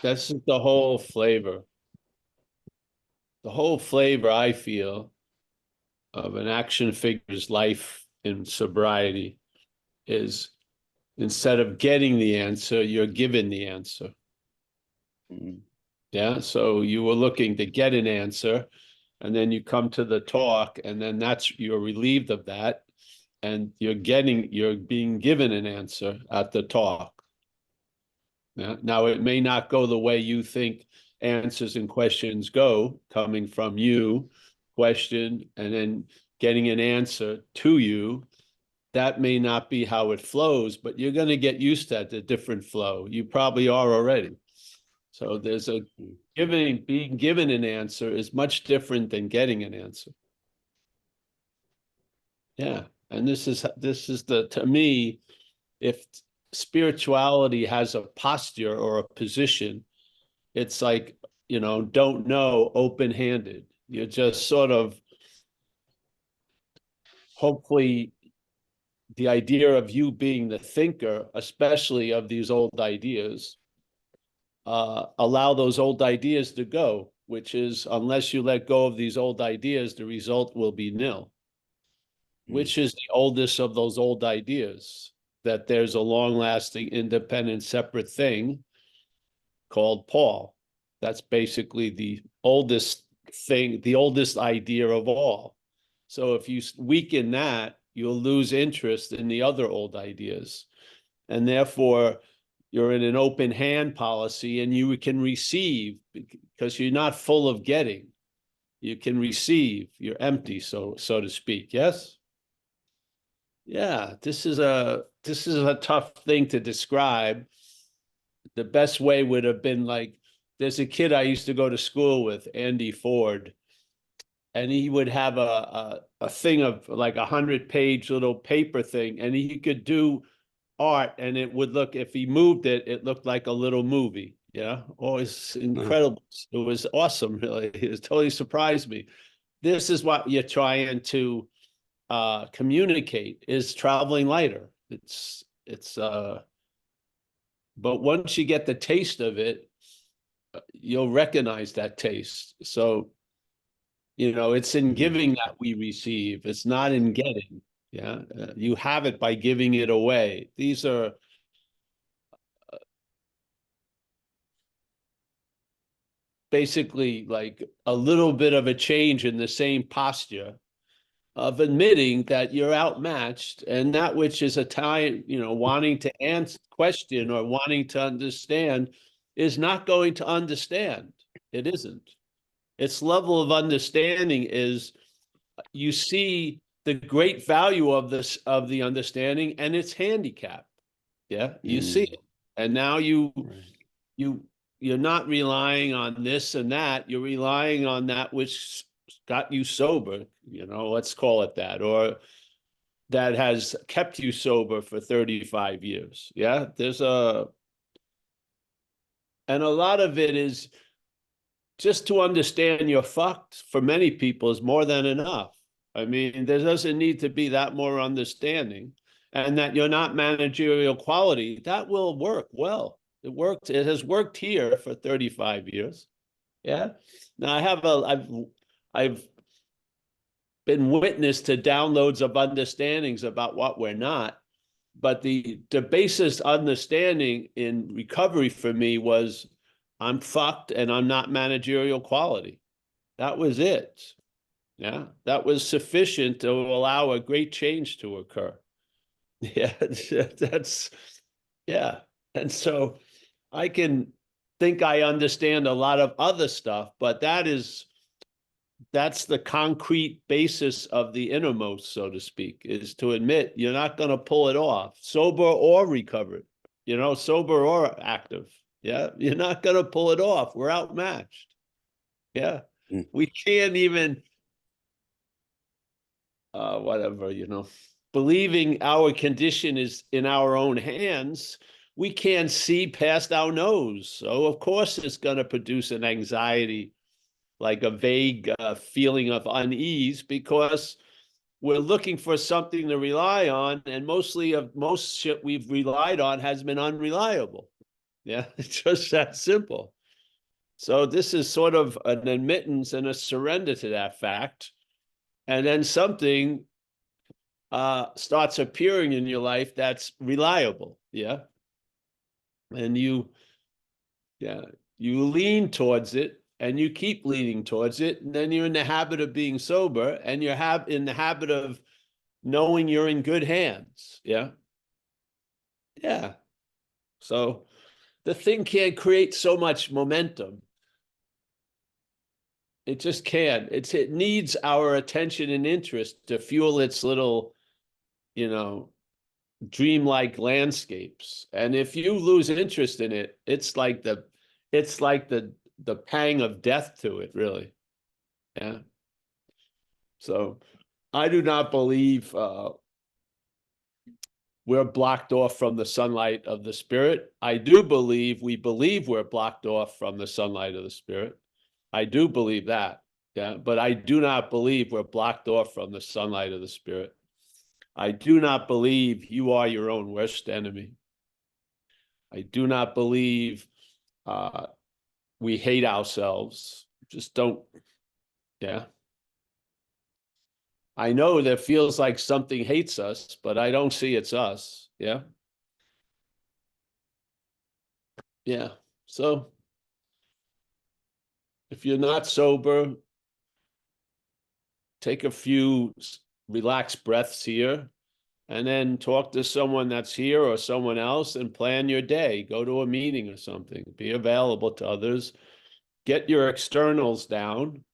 That's the whole flavor. The whole flavor, I feel, of an action figure's life in sobriety is instead of getting the answer, you're given the answer. Mm. Yeah. So you were looking to get an answer, and then you come to the talk, and then you're relieved of that, and you're being given an answer at the talk. Yeah. Now it may not go the way you think answers and questions go, coming from you, question, and then getting an answer to you. That may not be how it flows, but you're going to get used to the different flow. You probably are already. So there's a being given an answer is much different than getting an answer. Yeah. And this is to me, if spirituality has a posture or a position, it's like, don't know, open-handed. You're just sort of, hopefully, the idea of you being the thinker, especially of these old ideas, allow those old ideas to go, which is, unless you let go of these old ideas, the result will be nil. Which is the oldest of those old ideas, that there's a long-lasting, independent, separate thing called Paul. That's basically the oldest thing, the oldest idea of all. So if you weaken that, you'll lose interest in the other old ideas. And therefore, you're in an open hand policy, and you can receive because you're not full of getting. You can receive. You're empty, so to speak. Yes? Yeah, this is a tough thing to describe. The best way would have been like, there's a kid I used to go to school with, Andy Ford, and he would have a thing of like 100-page little paper thing, and he could do art, and it would look, if he moved it, it looked like a little movie. Yeah, always incredible. It was awesome, really. It totally surprised me. This is what you're trying to communicate, is traveling lighter. But once you get the taste of it, you'll recognize that taste. So, it's in giving that we receive. It's not in getting. Yeah. You have it by giving it away. These are basically like a little bit of a change in the same posture of admitting that you're outmatched, and that which is a time, wanting to answer question or wanting to understand is not going to understand. It isn't. Its level of understanding is, you see the great value of the understanding and its handicap. Yeah, you see it. And now you're not relying on this and that. You're relying on that which got you sober, let's call it that, or that has kept you sober for 35 years. Yeah, and a lot of it is just to understand you're fucked, for many people, is more than enough. I mean, there doesn't need to be that more understanding, and that you're not managerial quality. That will work well. It worked. It has worked here for 35 years. Yeah. Now I've been witness to downloads of understandings about what we're not. But the basis understanding in recovery for me was, I'm fucked and I'm not managerial quality. That was it. Yeah. That was sufficient to allow a great change to occur. Yeah. Yeah. And so I can think I understand a lot of other stuff, but that's the concrete basis of the innermost, so to speak, is to admit you're not going to pull it off, sober or recovered, sober or active. Yeah. You're not going to pull it off. We're outmatched. Yeah. We can't even, whatever, believing our condition is in our own hands, we can't see past our nose. So, of course, it's going to produce an anxiety, like a vague feeling of unease, because we're looking for something to rely on, and most shit we've relied on has been unreliable. Yeah, it's just that simple. So this is sort of an admittance and a surrender to that fact. And then something starts appearing in your life that's reliable. Yeah. And yeah, you lean towards it and you keep leaning towards it. And then you're in the habit of being sober and you're in the habit of knowing you're in good hands. Yeah. Yeah. So the thing can't create so much momentum. It just can't. It needs our attention and interest to fuel its little, you know, dreamlike landscapes. And if you lose interest in it, it's like the pang of death to it, really. Yeah. So I do not believe we're blocked off from the sunlight of the spirit. I do believe we believe we're blocked off from the sunlight of the spirit. I do believe that. Yeah. But I do not believe we're blocked off from the sunlight of the spirit. I do not believe you are your own worst enemy. I do not believe we hate ourselves. Just don't. Yeah. I know that feels like something hates us, but I don't see it's us. Yeah. Yeah. So if you're not sober, take a few relaxed breaths here and then talk to someone that's here or someone else and plan your day. Go to a meeting or something. Be available to others. Get your externals down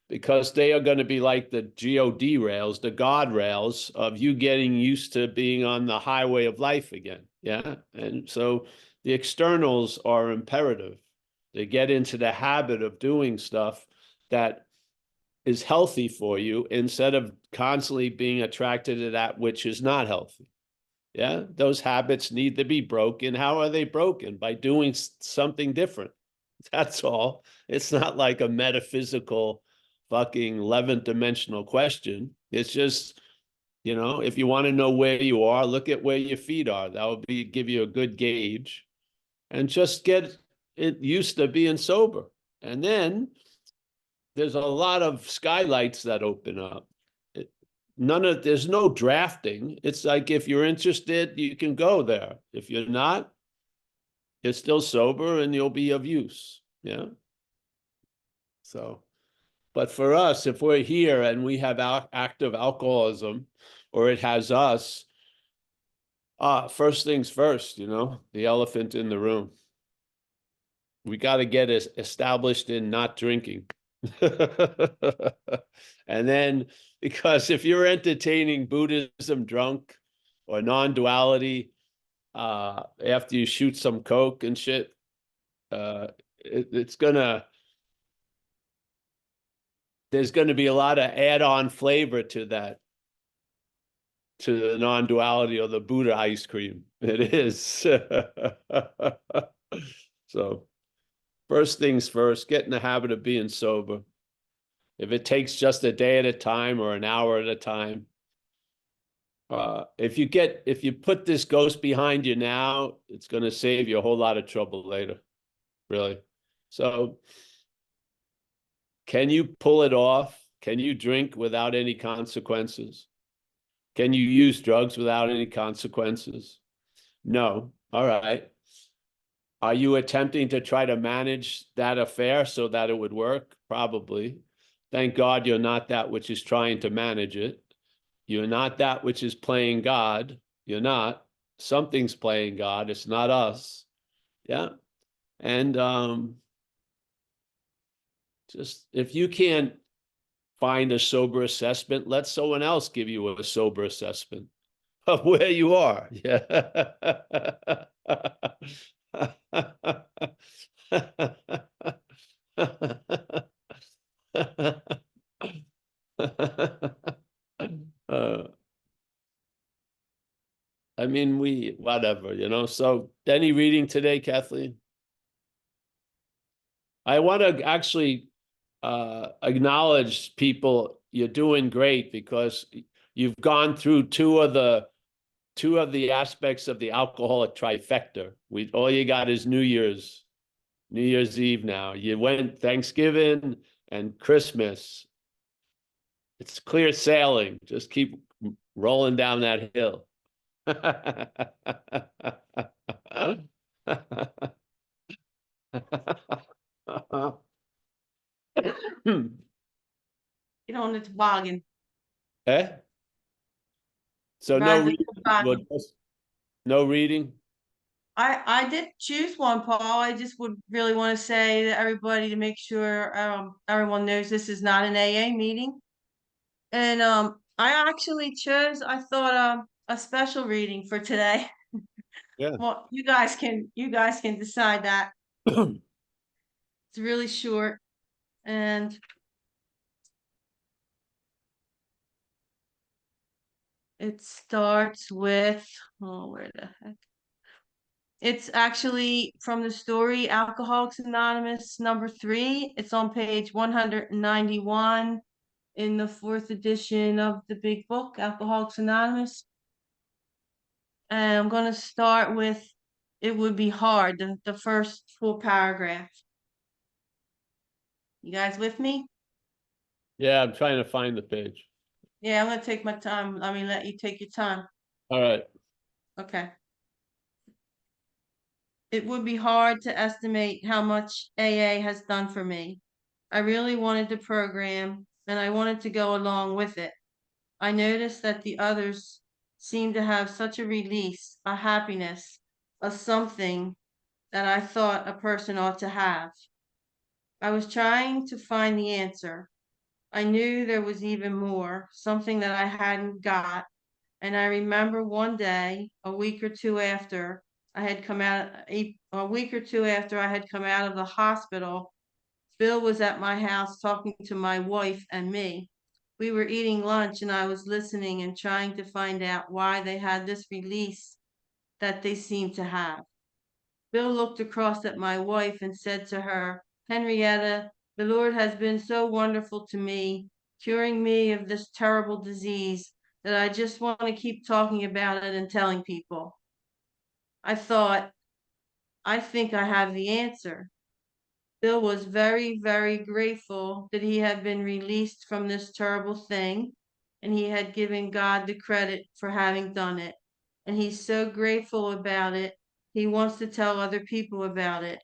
because they are going to be like the God rails, the God rails of you getting used to being on the highway of life again. Yeah. And so the externals are imperative. They get into the habit of doing stuff that is healthy for you instead of constantly being attracted to that which is not healthy. Yeah. Those habits need to be broken. How are they broken? By doing something different. That's all. It's not like a metaphysical fucking 11th dimensional question. It's just, if you want to know where you are, look at where your feet are. That will give you a good gauge and just get it used to being sober. And then there's a lot of skylights that open up. There's no drafting. It's like if you're interested, you can go there. If you're not, you're still sober and you'll be of use. Yeah. So, but for us, if we're here and we have active alcoholism or it has us, first things first, the elephant in the room. We got to get established in not drinking. And then, because if you're entertaining Buddhism drunk or non-duality after you shoot some coke and shit, there's going to be a lot of add-on flavor to that, to the non-duality or the Buddha ice cream. It is. So first things first, get in the habit of being sober. If it takes just a day at a time or an hour at a time, if you put this ghost behind you now, it's going to save you a whole lot of trouble later, really. So can you pull it off? Can you drink without any consequences? Can you use drugs without any consequences? No. All right. Are you attempting to try to manage that affair so that it would work? Probably. Thank God you're not that which is trying to manage it. You're not that which is playing God. You're not. Something's playing God. It's not us. Yeah. And just if you can't find a sober assessment, let someone else give you a sober assessment of where you are. Yeah. uh, I mean, whatever. So any reading today, Kathleen? I want to actually acknowledge people. You're doing great because you've gone through two of the two of the aspects of the alcoholic trifecta. All you got is New Year's Eve now. You went Thanksgiving and Christmas. It's clear sailing. Just keep rolling down that hill. Get on the toboggan. Eh? So no Ride the reading. toboggan. No reading. I did choose one, Paul. I just would really want to say to everybody to make sure everyone knows this is not an AA meeting. And I actually chose, I thought a special reading for today. Yeah. Well, you guys can decide that. It's really short and it starts with, oh, where the heck? It's actually from the story Alcoholics Anonymous #3. It's on page 191 in the 4th edition of the big book, Alcoholics Anonymous. And I'm going to start with, it would be hard, the first full paragraph. You guys with me? Yeah, I'm trying to find the page. Yeah, I'm going to take my time. Let me let you take your time. All right. Okay. It would be hard to estimate how much AA has done for me. I really wanted the program and I wanted to go along with it. I noticed that the others seemed to have such a release, a happiness, a something that I thought a person ought to have. I was trying to find the answer. I knew there was even more, something that I hadn't got. And I remember one day, a week or two after I had come out, a week or two after I had come out of the hospital, Bill was at my house talking to my wife and me. We were eating lunch and I was listening and trying to find out why they had this release that they seemed to have. Bill looked across at my wife and said to her, Henrietta, the Lord has been so wonderful to me, curing me of this terrible disease, that I just want to keep talking about it and telling people. I thought, I think I have the answer. Bill was very, very grateful that he had been released from this terrible thing, and he had given God the credit for having done it. And he's so grateful about it, he wants to tell other people about it.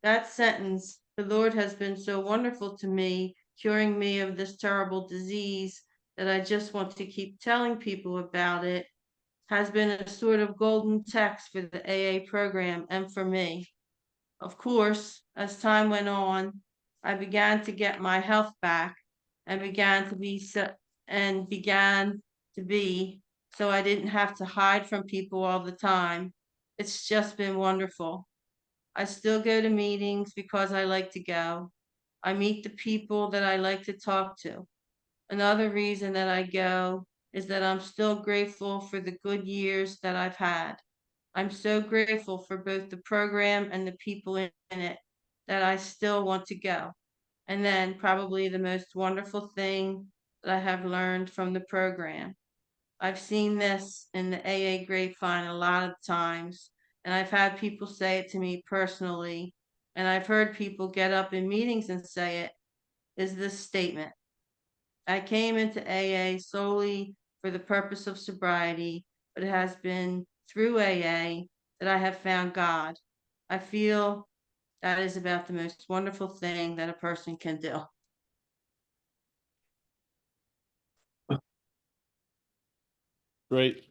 That sentence, the Lord has been so wonderful to me, curing me of this terrible disease, that I just want to keep telling people about it, has been a sort of golden text for the AA program and for me. Of course, as time went on, I began to get my health back and began to be so I didn't have to hide from people all the time. It's just been wonderful. I still go to meetings because I like to go. I meet the people that I like to talk to. Another reason that I go is that I'm still grateful for the good years that I've had. I'm so grateful for both the program and the people in it that I still want to go. And then probably the most wonderful thing that I have learned from the program. I've seen this in the AA grapevine a lot of times, and I've had people say it to me personally, and I've heard people get up in meetings and say it, is this statement. I came into AA solely for the purpose of sobriety, but it has been through AA that I have found God. I feel that is about the most wonderful thing that a person can do. Great.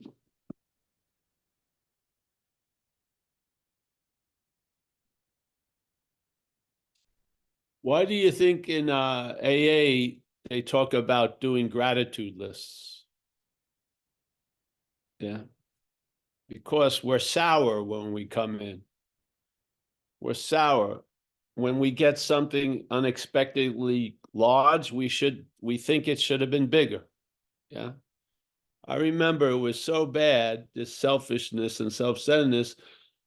Why do you think in AA they talk about doing gratitude lists? Yeah. Because we're sour when we come in. We're sour. When we get something unexpectedly large, we think it should have been bigger. Yeah. I remember it was so bad, this selfishness and self-centeredness,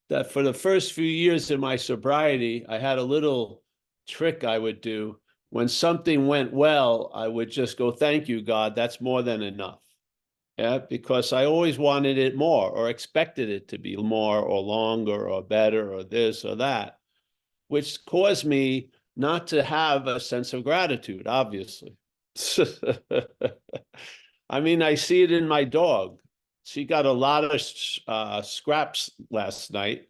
that for the first few years of my sobriety, I had a little trick I would do. When something went well, I would just go, thank you, God, that's more than enough. Yeah, because I always wanted it more or expected it to be more or longer or better or this or that, which caused me not to have a sense of gratitude, obviously. I mean, I see it in my dog. She got a lot of scraps last night,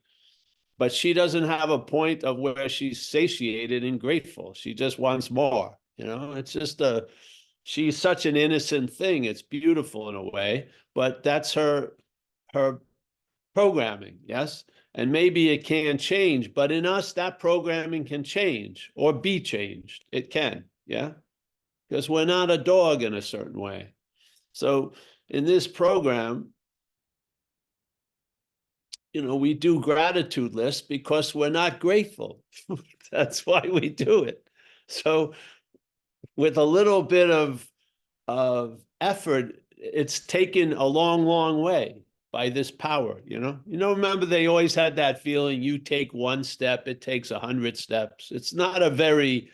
but she doesn't have a point of where she's satiated and grateful. She just wants more. It's just she's such an innocent thing. It's beautiful in a way, but that's her programming, yes? And maybe it can change, but in us, that programming can change or be changed. It can, yeah? Because we're not a dog in a certain way. So in this program, we do gratitude lists because we're not grateful. That's why we do it. So with a little bit of effort, it's taken a long, long way by this power, remember they always had that feeling, you take one step, it takes 100 steps. It's not a very,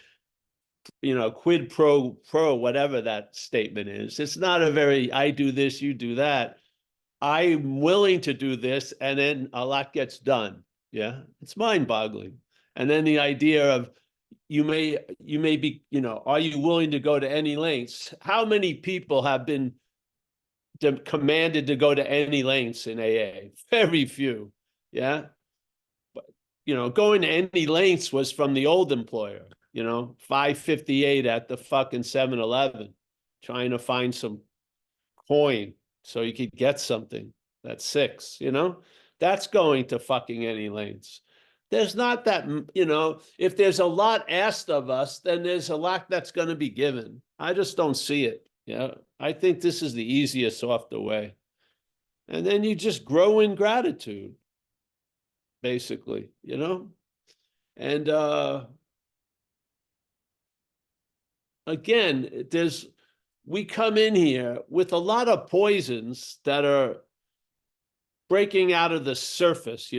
quid pro, whatever that statement is. It's not a very, I do this, you do that. I'm willing to do this, and then a lot gets done. Yeah, it's mind-boggling. And then the idea of you may be, are you willing to go to any lengths? How many people have been commanded to go to any lengths in AA? Very few. Yeah. But, going to any lengths was from the old employer, $5.58 at the fucking 7-Eleven, trying to find some coin so you could get something. That's $6, that's going to fucking any lengths. There's not that, if there's a lot asked of us, then there's a lot that's going to be given. I just don't see it. Yeah. I think this is the easiest, softer way. And then you just grow in gratitude, basically, And again, we come in here with a lot of poisons that are breaking out of the surface,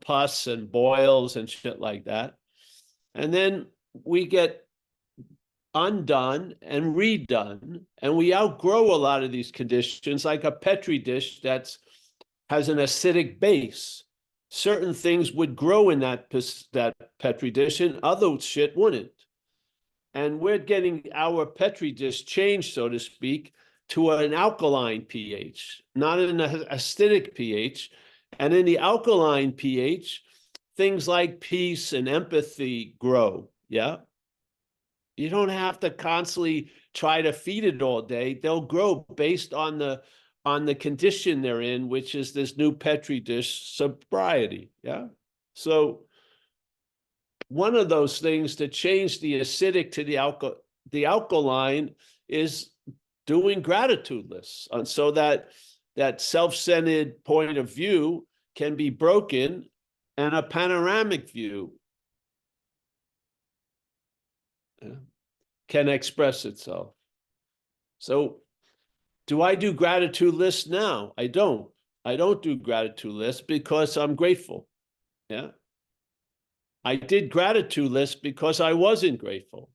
pus and boils and shit like that. And then we get undone and redone, and we outgrow a lot of these conditions, like a Petri dish that has an acidic base. Certain things would grow in that Petri dish, and other shit wouldn't. And we're getting our Petri dish changed, so to speak, to an alkaline pH, not an acidic pH. And in the alkaline pH, things like peace and empathy grow. Yeah. You don't have to constantly try to feed it all day. They'll grow based on the condition they're in, which is this new Petri dish sobriety. Yeah. So one of those things to change the acidic to the alkaline is doing gratitude lists, so that self-centered point of view can be broken and a panoramic view can express itself. So do I do gratitude lists now? I don't do gratitude lists because I'm grateful. Yeah. I did gratitude lists because I wasn't grateful.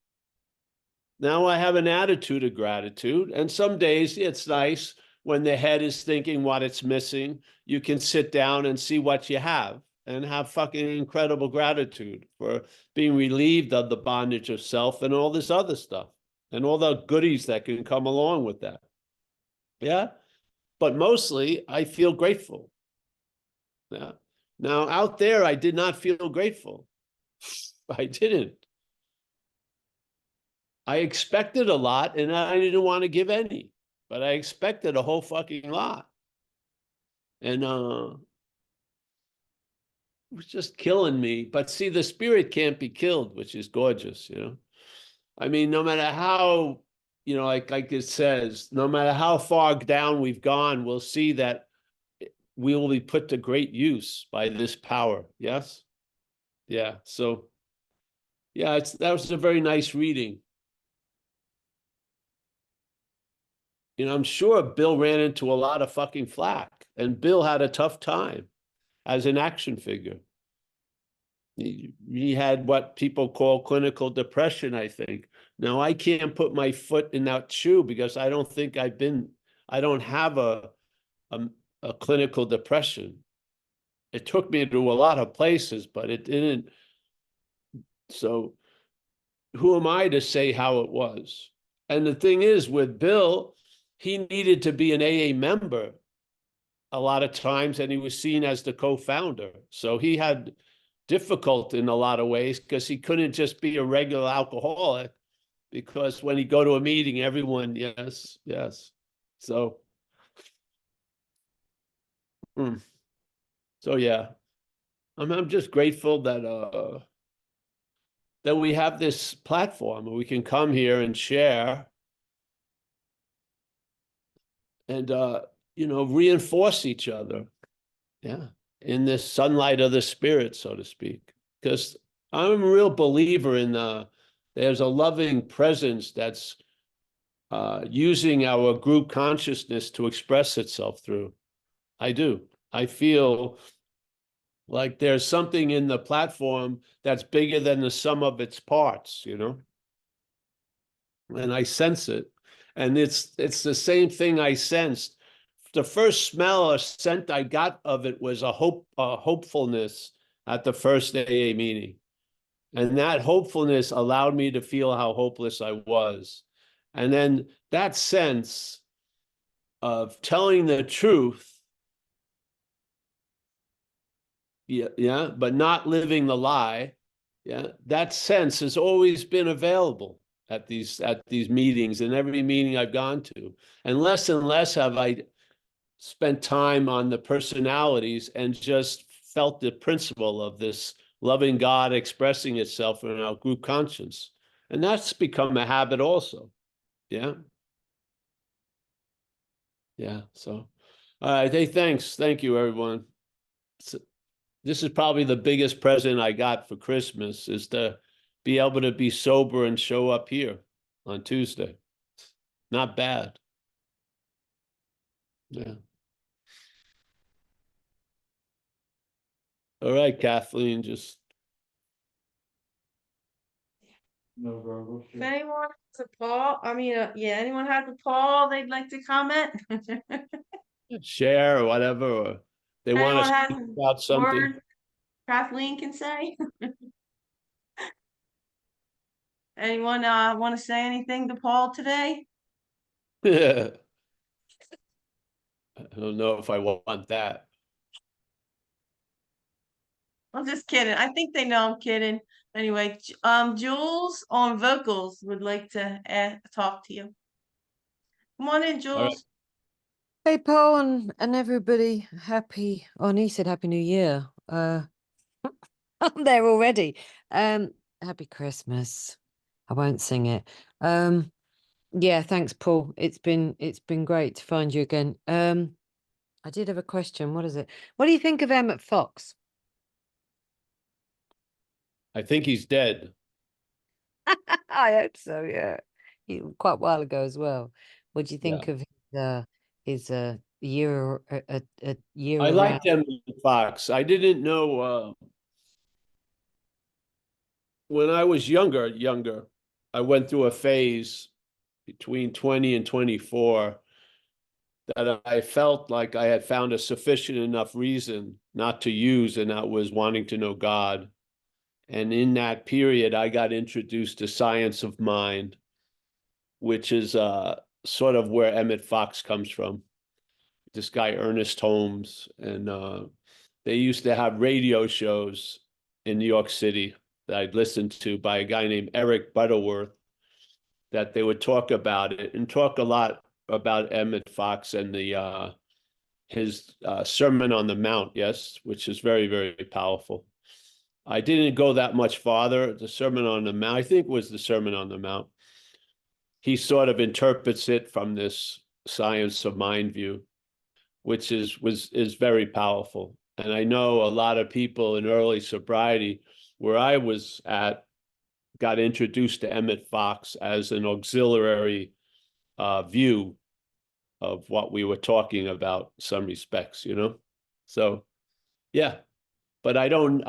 Now I have an attitude of gratitude, and some days it's nice when the head is thinking what it's missing. You can sit down and see what you have and have fucking incredible gratitude for being relieved of the bondage of self and all this other stuff and all the goodies that can come along with that. Yeah. But mostly I feel grateful. Yeah. Now out there, I did not feel grateful. I didn't. I expected a lot and I didn't want to give any, but I expected a whole fucking lot. And it was just killing me. But see, the spirit can't be killed, which is gorgeous, I mean, no matter how, like it says, no matter how far down we've gone, we'll see that we will be put to great use by this power. Yes? Yeah. So, yeah, that was a very nice reading. I'm sure Bill ran into a lot of fucking flack, and Bill had a tough time as an action figure. He had what people call clinical depression, I think. Now, I can't put my foot in that shoe because I don't think I've been I don't have a clinical depression. It took me to a lot of places, but it didn't. So who am I to say how it was? And the thing is, with Bill, he needed to be an AA member a lot of times, and he was seen as the co-founder. So he had difficult in a lot of ways because he couldn't just be a regular alcoholic, because when he go to a meeting, everyone, yes, yes. So, so yeah, I'm just grateful that we have this platform where we can come here and share and reinforce each other. Yeah, in this sunlight of the spirit, so to speak. Because I'm a real believer in there's a loving presence that's using our group consciousness to express itself through. I do. I feel like there's something in the platform that's bigger than the sum of its parts, and I sense it. And it's the same thing I sensed. The first smell or scent I got of it was a hopefulness at the first AA meeting. And that hopefulness allowed me to feel how hopeless I was. And then that sense of telling the truth, yeah, but not living the lie, yeah, that sense has always been available at these meetings, and every meeting I've gone to. And less have I spent time on the personalities and just felt the principle of this loving God expressing itself in our group conscience. And that's become a habit also. Yeah. Yeah. So, all right. Hey, thanks. Thank you, everyone. This is probably the biggest present I got for Christmas, is to be able to be sober and show up here on Tuesday. Not bad. Yeah. All right, Kathleen, just. If anyone has a call, anyone has a call they'd like to comment? Share or whatever, or they want Anyone to has speak a about something. word Kathleen can say? Anyone want to say anything to Paul today? I don't know if I want that. I'm just kidding. I think they know I'm kidding. Anyway, Jules on vocals would like to talk to you. Come on in, All right. Jules. Hey, Paul and everybody, he said Happy New Year. I'm there already. Happy Christmas. I won't sing it. Yeah, thanks, Paul. It's been great to find you again. I did have a question. What is it? What do you think of Emmett Fox? I think he's dead. I hope so, yeah. Quite a while ago as well. What do you think of his year a year I around? liked Emmett Fox. I didn't know when I was younger, I went through a phase between 20 and 24 that I felt like I had found a sufficient enough reason not to use, and that was wanting to know God. And in that period, I got introduced to science of mind, which is sort of where Emmett Fox comes from. This guy, Ernest Holmes, and they used to have radio shows in New York City that I'd listened to by a guy named Eric Butterworth, that they would talk about it and talk a lot about Emmett Fox and his Sermon on the Mount, yes, which is very, very powerful. I didn't go that much farther. The Sermon on the Mount, I think, was the Sermon on the Mount. He sort of interprets it from this science of mind view, which is very powerful. And I know a lot of people in early sobriety, where I was at, got introduced to Emmett Fox as an auxiliary view of what we were talking about in some respects, So, yeah, but I don't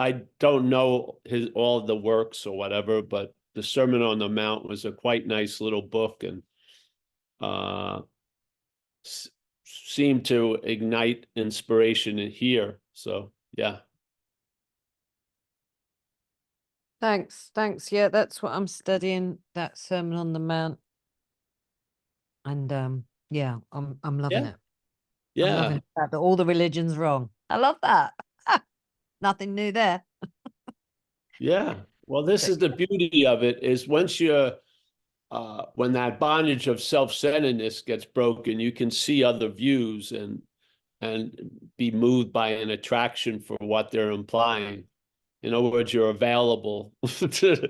know all the works or whatever, but the Sermon on the Mount was a quite nice little book, and seem to ignite inspiration in here. So yeah. Thanks. Yeah, that's what I'm studying, that Sermon on the Mount. And yeah, I'm loving Yeah. it. I'm Yeah. loving the fact that all the religion's wrong. I love that. Nothing new there. Yeah. Well, this is the beauty of it, is once you're when that bondage of self-centeredness gets broken, you can see other views and be moved by an attraction for what they're implying. In other words, you're available to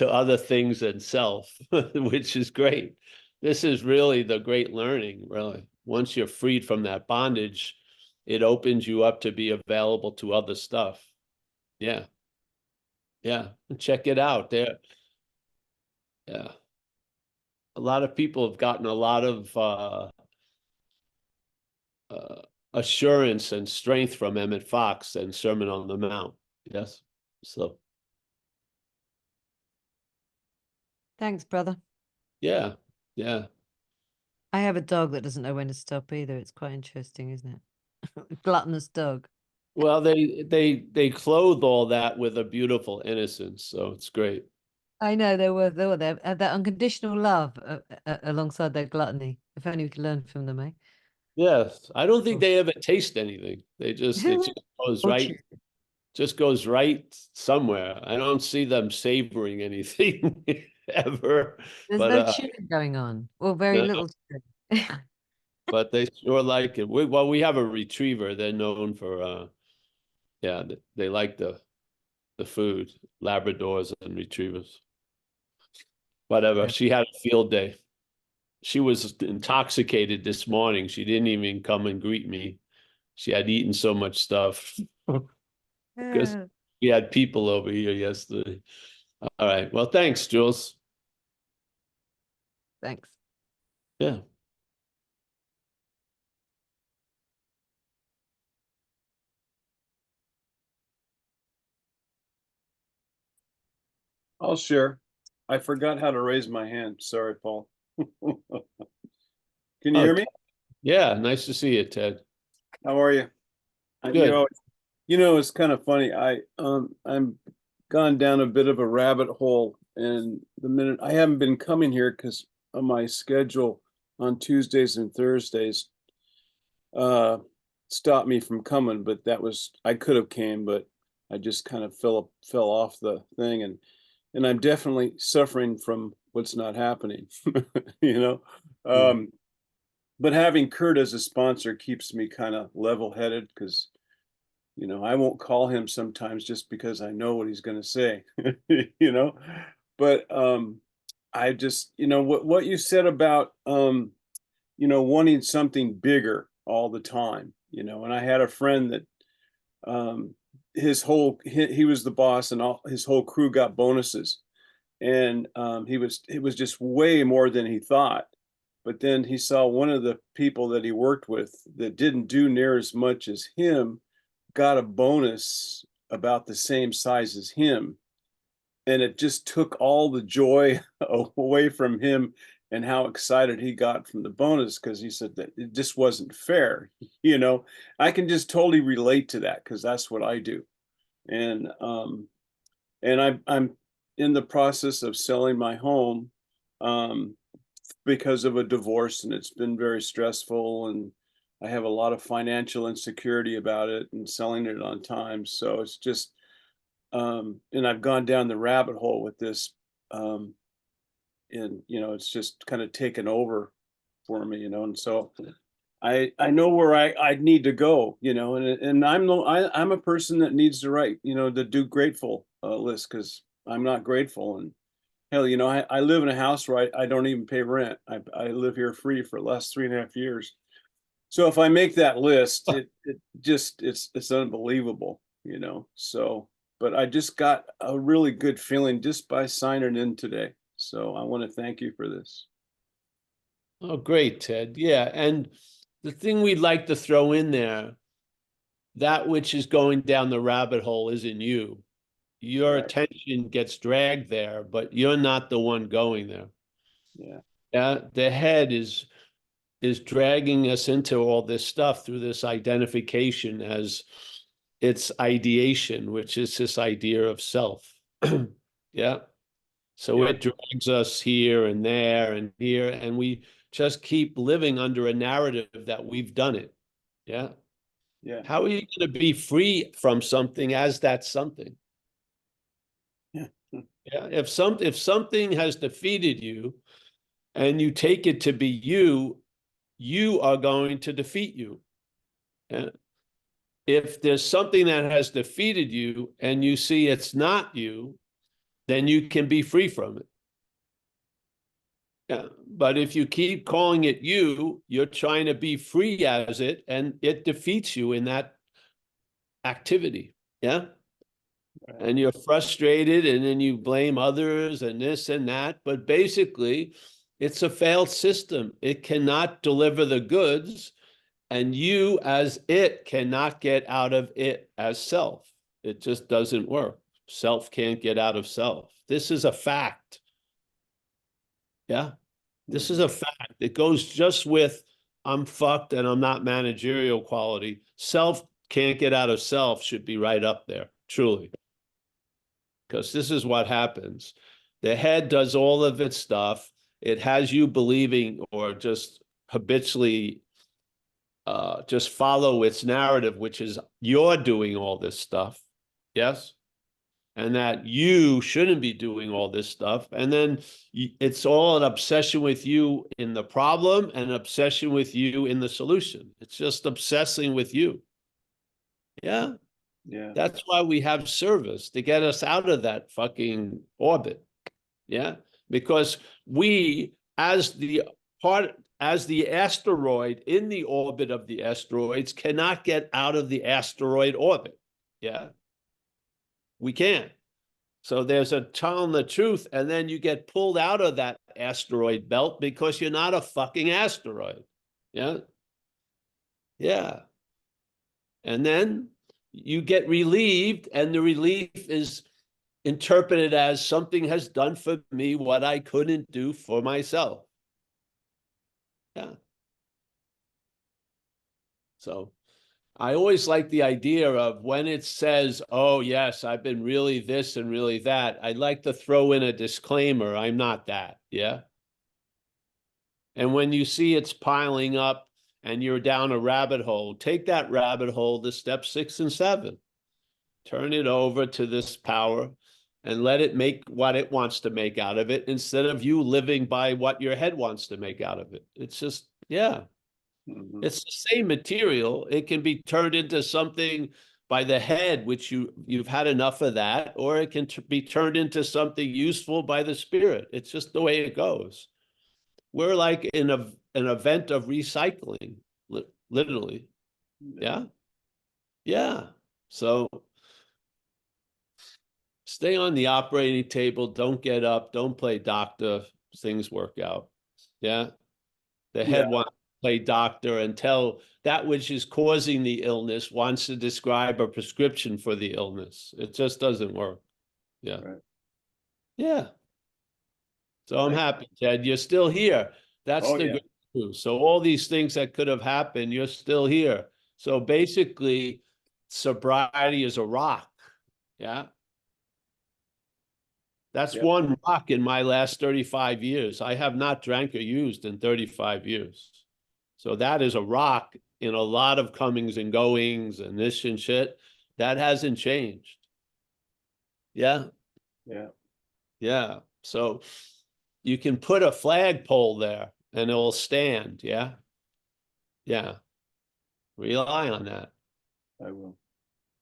other things than self, which is great. This is really the great learning, really. Once you're freed from that bondage, it opens you up to be available to other stuff. Yeah. Yeah. Check it out there. Yeah. A lot of people have gotten a lot of uh, assurance and strength from Emmett Fox and Sermon on the Mount. Yes. So, Thanks, brother. yeah. Yeah. I have a dog that doesn't know when to stop either. It's quite interesting, isn't it? Gluttonous dog. Well, they clothe all that with a beautiful innocence, so it's great. I know they were there. That unconditional love alongside their gluttony. If only we could learn from them, eh? Yes, I don't think Oh. they ever taste anything. It just goes Or right, just goes right somewhere. I don't see them savoring anything ever, There's but no chewing going on, or very no, little chewing. but they sure like it. Well, we have a retriever. They're known for yeah, they like the food, Labradors and retrievers. Whatever. Yeah. She had a field day. She was intoxicated this morning. She didn't even come and greet me. She had eaten so much stuff because Yeah. we had people over here yesterday. All right. Well, thanks, Jules. Thanks. Yeah. I'll share. I forgot how to raise my hand. Sorry, Paul. Can you hear me? Yeah. Nice to see you, Ted. How are you? Good. It's kind of funny. I'm gone down a bit of a rabbit hole, and the minute I haven't been coming here because of my schedule on Tuesdays and Thursdays uh stopped me from coming, but I could have came, but I just kind of fell off the thing, and I'm definitely suffering from what's not happening, you know. Um, but having Kurt as a sponsor keeps me kind of level-headed because, I won't call him sometimes just because I know what he's going to say, you know. But I just, what you said about, wanting something bigger all the time, and I had a friend that he was the boss and all his whole crew got bonuses, and it was just way more than he thought. But then he saw one of the people that he worked with that didn't do near as much as him got a bonus about the same size as him, and it just took all the joy away from him and how excited he got from the bonus, because he said that it just wasn't fair. I can just totally relate to that because that's what I do. And I'm in the process of selling my home um, because of a divorce, and it's been very stressful, and I have a lot of financial insecurity about it and selling it on time. So it's just and I've gone down the rabbit hole with this, um, and it's just kind of taken over for me, and so I know where I need to go, and I'm a person that needs to write, the do grateful list, because I'm not grateful. And hell, I live in a house where I don't even pay rent. I live here free for the last 3.5 years. So if I make that list, it's unbelievable, So, but I just got a really good feeling just by signing in today. So I want to thank you for this. Oh, great, Ted. Yeah. And the thing we'd like to throw in there, that which is going down the rabbit hole isn't you. Your Right. attention gets dragged there, but you're not the one going there. Yeah. Yeah. The head is dragging us into all this stuff through this identification as its ideation, which is this idea of self. Yeah. So Yeah. it drags us here and there and here, and we just keep living under a narrative that we've done it. Yeah. Yeah. How are you going to be free from something as that something? Yeah. Yeah. If something has defeated you and you take it to be you, you are going to defeat you. Yeah. If there's something that has defeated you and you see it's not you, then you can be free from it. Yeah. But if you keep calling it you, you're trying to be free as it, and it defeats you in that activity. Yeah. Right. And you're frustrated, and then you blame others and this and that. But basically, it's a failed system. It cannot deliver the goods, and you as it cannot get out of it as self. It just doesn't work. Self can't get out of self. This is a fact. Yeah. This is a fact. It goes just with I'm fucked and I'm not managerial quality. Self can't get out of self should be right up there, truly. Because this is what happens. The head does all of its stuff. It has you believing or just habitually just follow its narrative, which is you're doing all this stuff. Yes. And that you shouldn't be doing all this stuff. And then it's all an obsession with you in the problem and an obsession with you in the solution. It's just obsessing with you. Yeah. Yeah. That's why we have service, to get us out of that fucking orbit. Yeah. Because we, as the asteroid in the orbit of the asteroids, cannot get out of the asteroid orbit. Yeah. We can't. So there's a telling the truth, and then you get pulled out of that asteroid belt because you're not a fucking asteroid. Yeah. Yeah. And then you get relieved, and the relief is interpreted as something has done for me what I couldn't do for myself. Yeah. So I always like the idea of when it says, oh, yes, I've been really this and really that, I'd like to throw in a disclaimer. I'm not that. Yeah. And when you see it's piling up and you're down a rabbit hole, take that rabbit hole to step 6 and 7. Turn it over to this power and let it make what it wants to make out of it instead of you living by what your head wants to make out of it. It's just, yeah. It's the same material. It can be turned into something by the head, which you've had enough of that, or it can be turned into something useful by the spirit. It's just the way it goes. We're like in an event of recycling, literally. Yeah. Yeah. So stay on the operating table. Don't get up. Don't play doctor. Things work out. Yeah. The head wants to play doctor until that which is causing the illness wants to describe a prescription for the illness. It just doesn't work. Yeah. Right. Yeah. So I'm happy, Ted. You're still here. That's the good news. So all these things that could have happened, you're still here. So basically, sobriety is a rock. Yeah. That's one rock in my last 35 years. I have not drank or used in 35 years. So that is a rock in a lot of comings and goings and this and shit. That hasn't changed. Yeah. Yeah. Yeah. So you can put a flagpole there and it will stand. Yeah. Yeah. Rely on that. I will.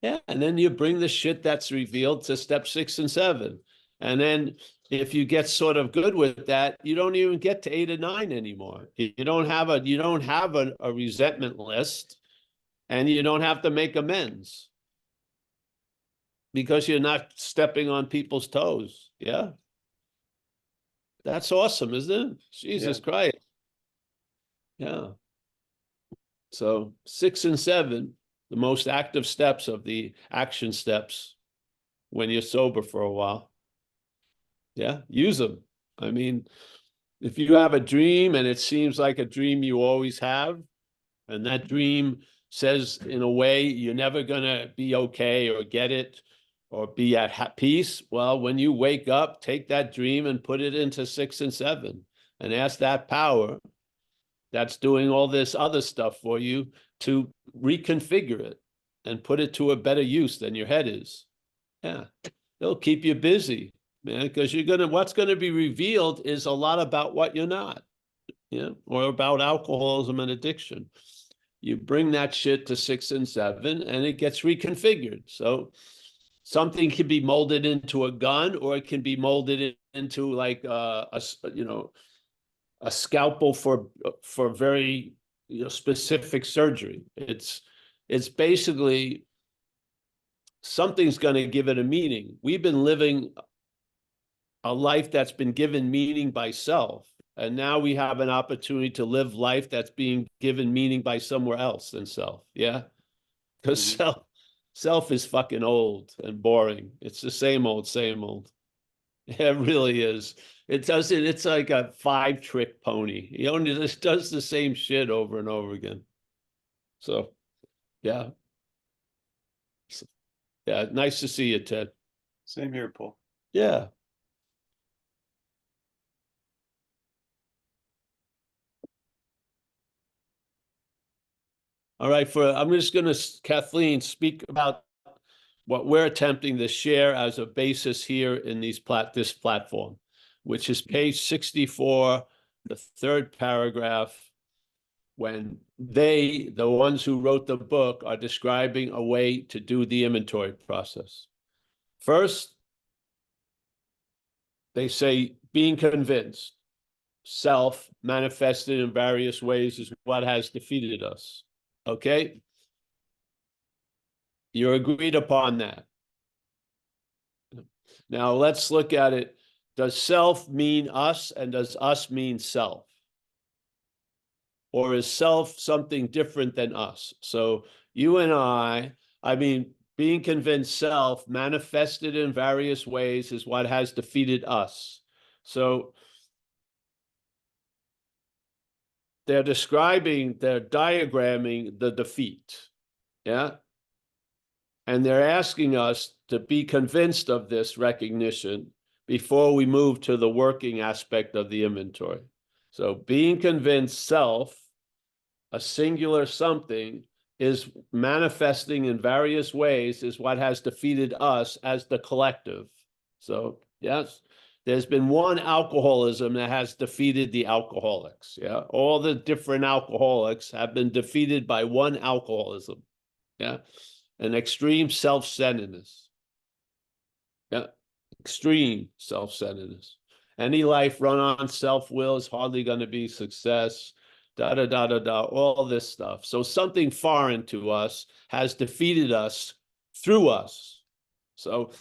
Yeah. And then you bring the shit that's revealed to step 6 and 7. And then if you get sort of good with that, you don't even get to 8 and 9 anymore. You don't have a resentment list, and you don't have to make amends because you're not stepping on people's toes. Yeah. That's awesome, isn't it? Jesus Christ. Yeah. So 6 and 7, the most active steps of the action steps when you're sober for a while. Yeah, use them. I mean, If you have a dream and it seems like a dream you always have, and that dream says in a way you're never going to be okay or get it or be at peace, well, when you wake up, take that dream and put it into 6 and 7 and ask that power that's doing all this other stuff for you to reconfigure it and put it to a better use than your head is. Yeah, it'll keep you busy, man, because what's going to be revealed is a lot about what you're not, or about alcoholism and addiction. You bring that shit to 6 and 7 and it gets reconfigured. So something can be molded into a gun, or it can be molded into like a scalpel for very specific surgery. It's basically something's going to give it a meaning. We've been living a life that's been given meaning by self, and now we have an opportunity to live life that's being given meaning by somewhere else than self. Yeah, because self is fucking old and boring. It's the same old, same old. It really is. It doesn't. It's like a 5-trick pony. He only just does the same shit over and over again. So, yeah. Yeah, nice to see you, Ted. Same here, Paul. Yeah. All right, I'm just going to, Kathleen, speak about what we're attempting to share as a basis here in this platform, which is page 64, the 3rd paragraph, when the ones who wrote the book, are describing a way to do the inventory process. First, they say being convinced, self manifested in various ways, is what has defeated us. Okay? You're agreed upon that. Now let's look at it. Does self mean us, and does us mean self? Or is self something different than us? So you and I mean, being convinced self manifested in various ways is what has defeated us. So they're diagramming the defeat. Yeah. And they're asking us to be convinced of this recognition before we move to the working aspect of the inventory. So being convinced self, a singular something, is manifesting in various ways, is what has defeated us as the collective. So yes, there's been one alcoholism that has defeated the alcoholics. Yeah, all the different alcoholics have been defeated by one alcoholism. Yeah, an extreme self-centeredness. Yeah, extreme self-centeredness. Any life run on self-will is hardly going to be success. All this stuff. So something foreign to us has defeated us through us. So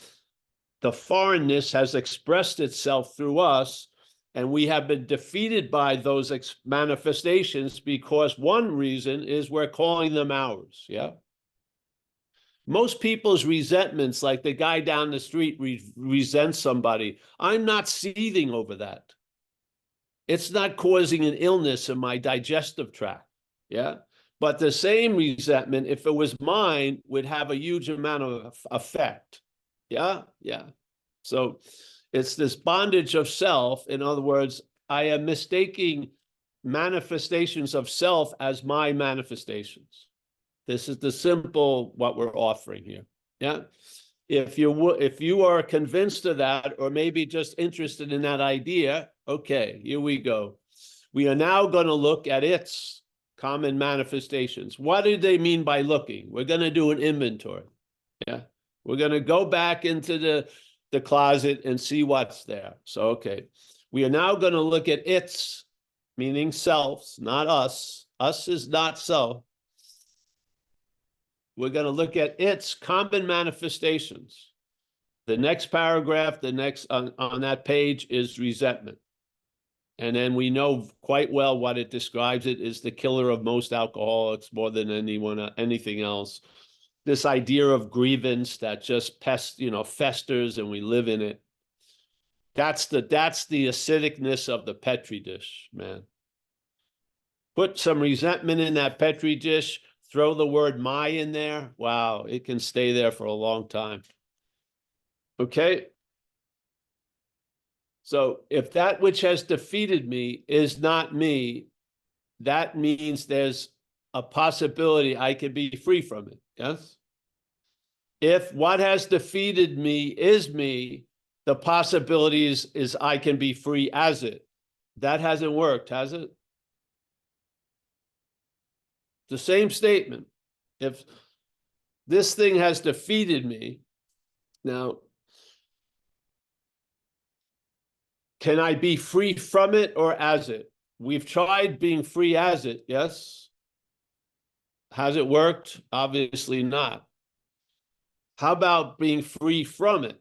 the foreignness has expressed itself through us, and we have been defeated by those manifestations because one reason is we're calling them ours. Yeah. Most people's resentments, like the guy down the street resents somebody, I'm not seething over that. It's not causing an illness in my digestive tract. Yeah. But the same resentment, if it was mine, would have a huge amount of effect. Yeah. Yeah. So it's this bondage of self. In other words, I am mistaking manifestations of self as my manifestations. This is the simple what we're offering here. Yeah. If you are convinced of that, or maybe just interested in that idea, okay, here we go. We are now going to look at its common manifestations. What do they mean by looking? We're going to do an inventory. Yeah. We're going to go back into the closet and see what's there. So, okay. We are now going to look at its, meaning selves, not us. Us is not self. We're going to look at its common manifestations. The next paragraph, the next on that page, is resentment. And then we know quite well what it describes. It is the killer of most alcoholics more than anything else. This idea of grievance that just festers and we live in it. That's the acidicness of the Petri dish, man. Put some resentment in that Petri dish, throw the word my in there. Wow, it can stay there for a long time. Okay? So if that which has defeated me is not me, that means there's a possibility I could be free from it. Yes? If what has defeated me is me, the possibility is I can be free as it. That hasn't worked, has it? The same statement. If this thing has defeated me, now, can I be free from it or as it? We've tried being free as it, yes? Has it worked? Obviously not. How about being free from it?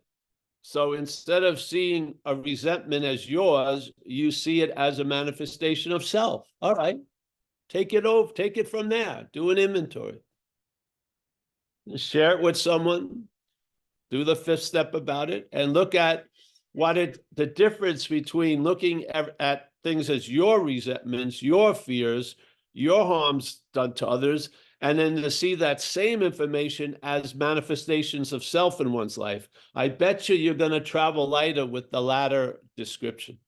So instead of seeing a resentment as yours, you see it as a manifestation of self. All right, take it over, take it from there, do an inventory. Share it with someone, do the 5th step about it, and look at the difference between looking at things as your resentments, your fears, your harms done to others, and then to see that same information as manifestations of self in one's life. I bet you're going to travel lighter with the latter description.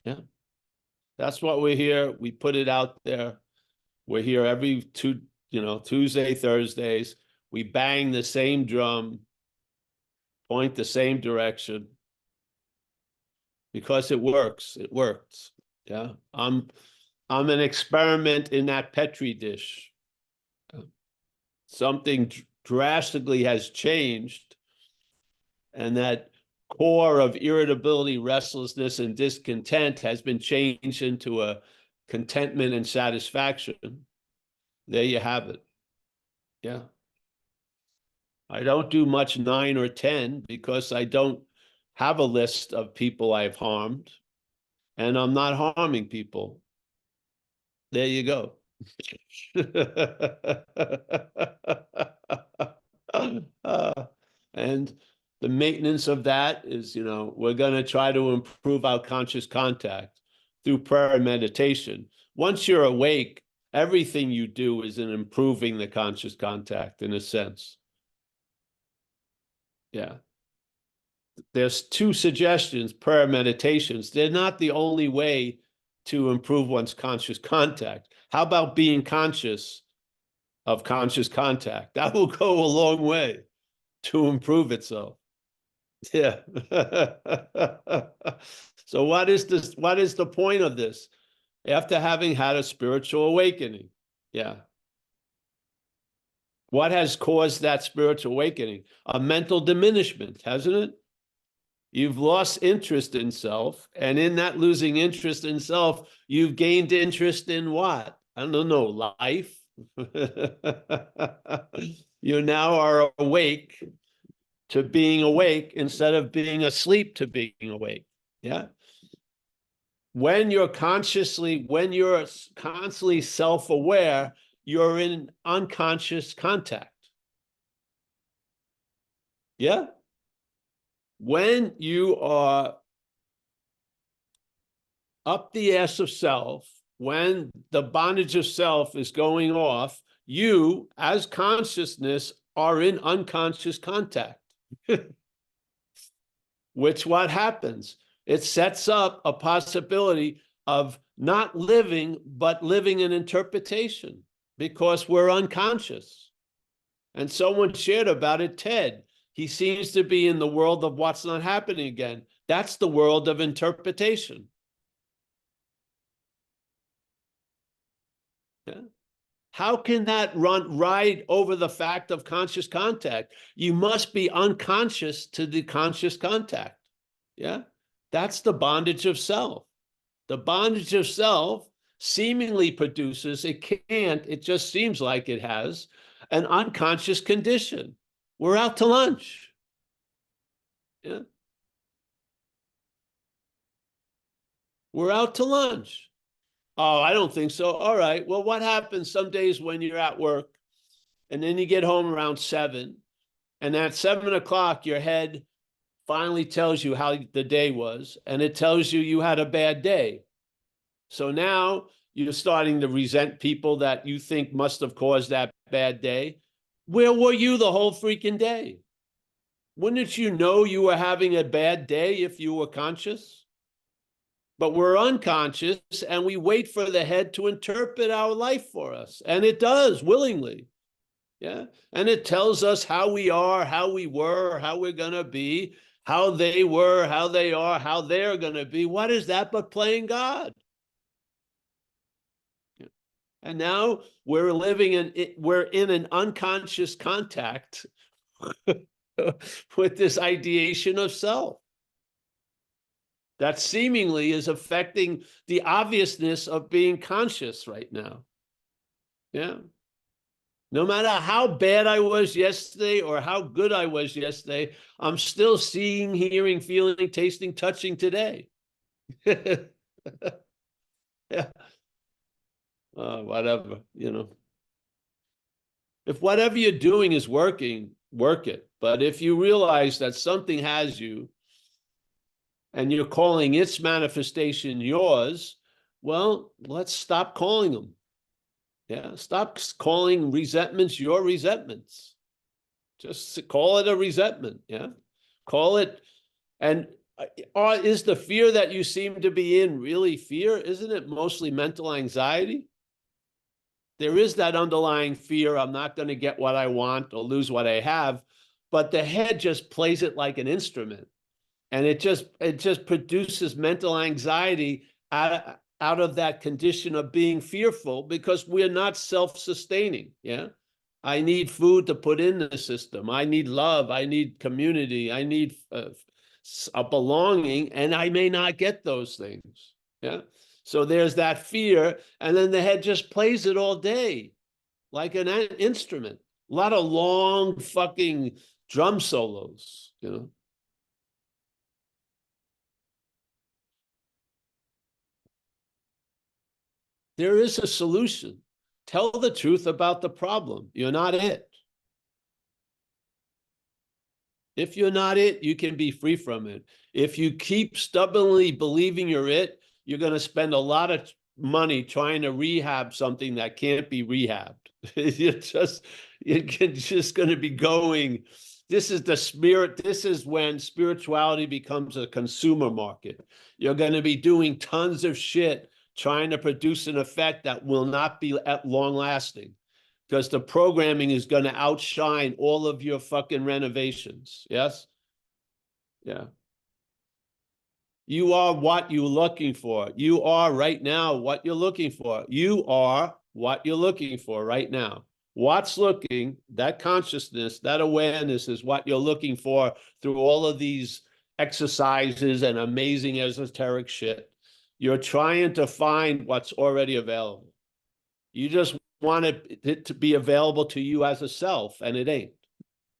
Yeah. That's what we're here. We put it out there. We're here every Tuesday, Thursdays. We bang the same drum, point the same direction, because it works. It works. Yeah. I'm an experiment in that Petri dish. Something drastically has changed, and that core of irritability, restlessness, and discontent has been changed into a contentment and satisfaction. There you have it. Yeah. I don't do much 9 or 10 because I don't have a list of people I've harmed, and I'm not harming people. There you go. And the maintenance of that is, we're going to try to improve our conscious contact through prayer and meditation. Once you're awake, everything you do is in improving the conscious contact, in a sense. Yeah. There's 2 suggestions, prayer meditations. They're not the only way to improve one's conscious contact. How about being conscious of conscious contact? That will go a long way to improve itself. Yeah. So what is the point of this? After having had a spiritual awakening. Yeah. What has caused that spiritual awakening? A mental diminishment, hasn't it? You've lost interest in self, and in that losing interest in self, you've gained interest in what? I don't know, life. You now are awake to being awake instead of being asleep to being awake. Yeah. When you're constantly self-aware, you're in unconscious contact. Yeah. When you are up the ass of self, when the bondage of self is going off, you, as consciousness, are in unconscious contact. Which what happens? It sets up a possibility of not living, but living in interpretation, because we're unconscious. And someone shared about it, Ted. He seems to be in the world of what's not happening again. That's the world of interpretation. Yeah. How can that ride over the fact of conscious contact? You must be unconscious to the conscious contact. Yeah. That's the bondage of self. The bondage of self seemingly produces, it can't, it just seems like it has, an unconscious condition. We're out to lunch. Yeah. We're out to lunch. Oh, I don't think so. All right. Well, what happens some days when you're at work and then you get home around 7, and at 7 o'clock, your head finally tells you how the day was, and it tells you you had a bad day. So now you're starting to resent people that you think must have caused that bad day. Where were you the whole freaking day? Wouldn't you know you were having a bad day if you were conscious? But we're unconscious, and we wait for the head to interpret our life for us. And it does willingly. Yeah. And it tells us how we are, how we were, how we're going to be, how they were, how they are, how they're going to be. What is that but playing God? Yeah. And now we're living we're in an unconscious contact with this ideation of self that seemingly is affecting the obviousness of being conscious right now. Yeah. No matter how bad I was yesterday or how good I was yesterday, I'm still seeing, hearing, feeling, tasting, touching today. Yeah. Whatever, you know. If whatever you're doing is working, work it. But if you realize that something has you and you're calling its manifestation yours, well, let's stop calling them. Yeah, stop calling resentments your resentments. Just call it a resentment. Yeah, call it. And is the fear that you seem to be in really fear? Isn't it mostly mental anxiety? There is that underlying fear. I'm not going to get what I want or lose what I have, but the head just plays it like an instrument, and it just produces mental anxiety out of that condition of being fearful, because we're not self-sustaining. Yeah. I need food to put in the system. I need love. I need community. I need a belonging, and I may not get those things. Yeah. So there's that fear, and then the head just plays it all day like an instrument. A lot of long fucking drum solos, you know. There is a solution. Tell the truth about the problem. You're not it. If you're not it, you can be free from it. If you keep stubbornly believing you're it, you're going to spend a lot of money trying to rehab something that can't be rehabbed. You're just going to be going. This is the spirit. This is when spirituality becomes a consumer market. You're going to be doing tons of shit trying to produce an effect that will not be long lasting, because the programming is going to outshine all of your fucking renovations. Yes? Yeah. You are what you're looking for. You are right now what you're looking for. You are what you're looking for right now. What's looking, that consciousness, that awareness is what you're looking for through all of these exercises and amazing esoteric shit. You're trying to find what's already available. You just want it to be available to you as a self, and it ain't.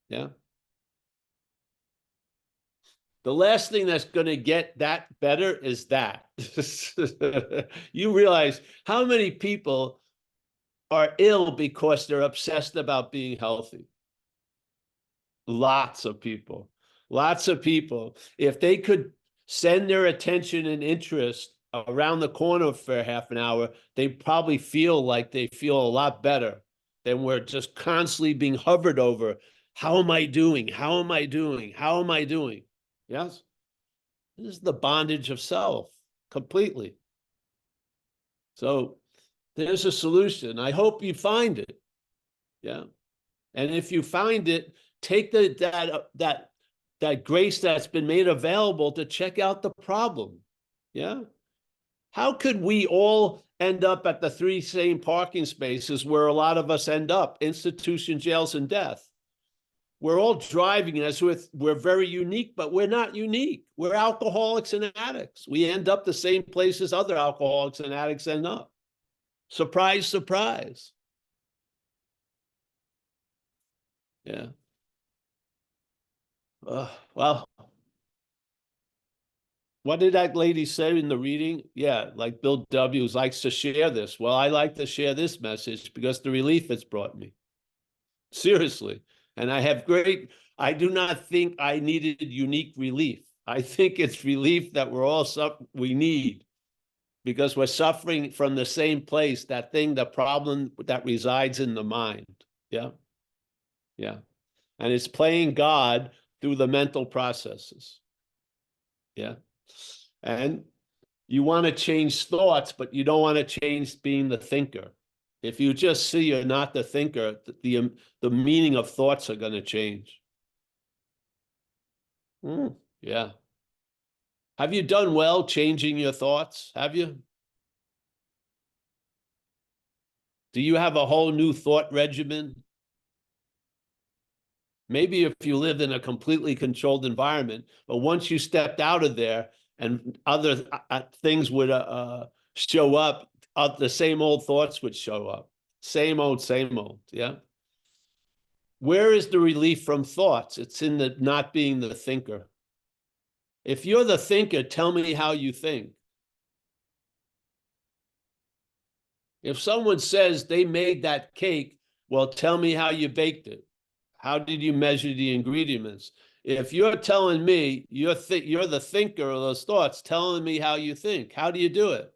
Yeah. The last thing that's going to get that better is that. You realize how many people are ill because they're obsessed about being healthy. Lots of people. Lots of people. If they could send their attention and interest around the corner for half an hour, they probably feel like they feel a lot better than we're just constantly being hovered over. How am I doing? How am I doing? How am I doing? Yes? This is the bondage of self completely. So there's a solution. I hope you find it. Yeah. And if you find it, take that grace that's been made available to check out the problem. Yeah. How could we all end up at the 3 same parking spaces where a lot of us end up? Institution, jails, and death. We're all driving as if we're very unique, but we're not unique. We're alcoholics and addicts. We end up the same places other alcoholics and addicts end up. Surprise, surprise. Yeah. Well, what did that lady say in the reading? Yeah, like Bill W. likes to share this. Well, I like to share this message because the relief it's brought me. Seriously. And I do not think I needed unique relief. I think it's relief that we need, because we're suffering from the same place, that thing, the problem that resides in the mind. Yeah. Yeah. And it's playing God through the mental processes. Yeah. And you want to change thoughts, but you don't want to change being the thinker. If you just see you're not the thinker, the meaning of thoughts are going to change. Yeah. Have you done well changing your thoughts? Have you? Do you have a whole new thought regimen? Maybe if you lived in a completely controlled environment, but once you stepped out of there and other things would show up, the same old thoughts would show up. Same old, yeah? Where is the relief from thoughts? It's in the not being the thinker. If you're the thinker, tell me how you think. If someone says they made that cake, well, tell me how you baked it. How did you measure the ingredients? If you're telling me you're the thinker of those thoughts, telling me how you think, how do you do it?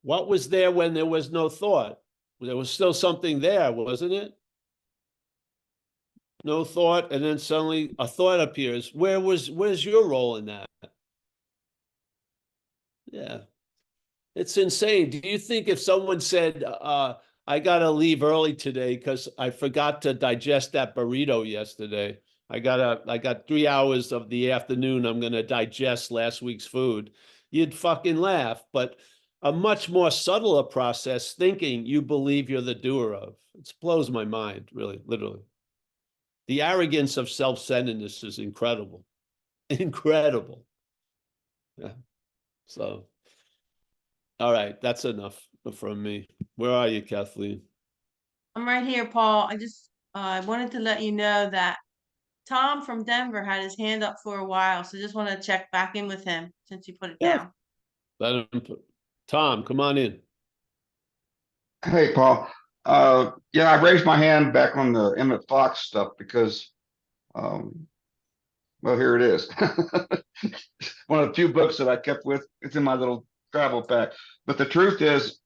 What was there when there was no thought? There was still something there, wasn't it? No thought, and then suddenly a thought appears. Where's your role in that? Yeah. It's insane. Do you think if someone said, I got to leave early today because I forgot to digest that burrito yesterday. I got 3 hours of the afternoon. I'm going to digest last week's food. You'd fucking laugh. But a much more subtler process, thinking you believe you're the doer of. It blows my mind, really, literally. The arrogance of self-centeredness is incredible. Incredible. Yeah. So, all right, that's enough from me. Where are you, Kathleen? I'm right here, Paul. I just wanted to let you know that Tom from Denver had his hand up for a while, so just want to check back in with him since you put it down. Let him Tom, come on in. Hey, Paul. Yeah, I raised my hand back on the Emmett Fox stuff because, well, here it is. One of the few books that I kept with. It's in my little travel pack. But the truth is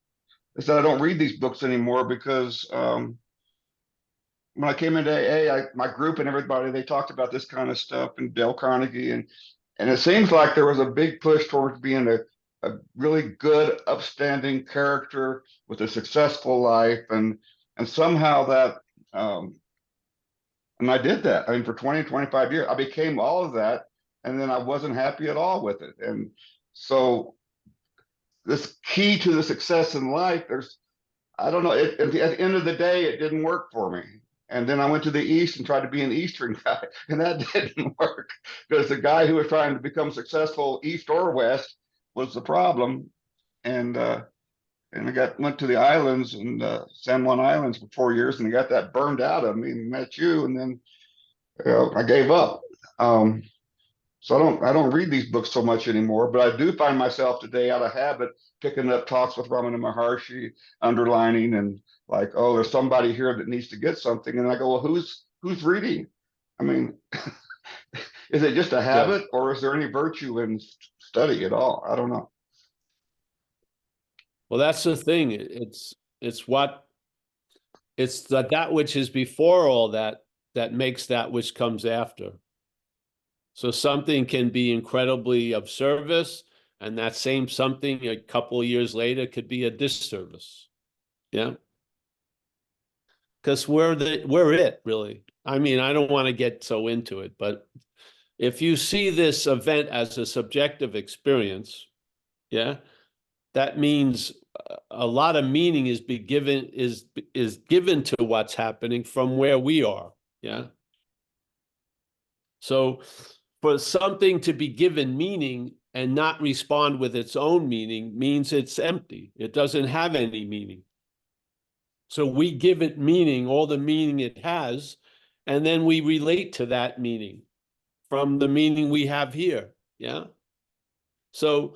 that I don't read these books anymore because when I came into AA, my group and everybody, they talked about this kind of stuff and Dale Carnegie, and it seems like there was a big push towards being a really good, upstanding character with a successful life, and somehow that, and I did that. I mean, for 20, 25 years, I became all of that, and then I wasn't happy at all with it. And so this key to the success in life, I don't know, at the end of the day, it didn't work for me. And then I went to the East and tried to be an Eastern guy, and that didn't work because the guy who was trying to become successful, East or West, was the problem. And I went to the islands and San Juan Islands for 4 years, and I got that burned out of me and met you, and then I gave up. So I don't read these books so much anymore, but I do find myself today out of habit picking up talks with Ramana Maharshi, underlining and like, oh, there's somebody here that needs to get something, and I go, well, who's reading? I mean, is it just a habit, or is there any virtue in study at all? I don't know. Well, that's the thing. It's that which is before all that makes that which comes after. So something can be incredibly of service, and that same something a couple of years later could be a disservice. Yeah. Because we're it, really. I mean, I don't want to get so into it, but if you see this event as a subjective experience, yeah, that means a lot of meaning is given to what's happening from where we are. Yeah. So for something to be given meaning and not respond with its own meaning means it's empty. It doesn't have any meaning. So we give it meaning, all the meaning it has, and then we relate to that meaning from the meaning we have here. Yeah. So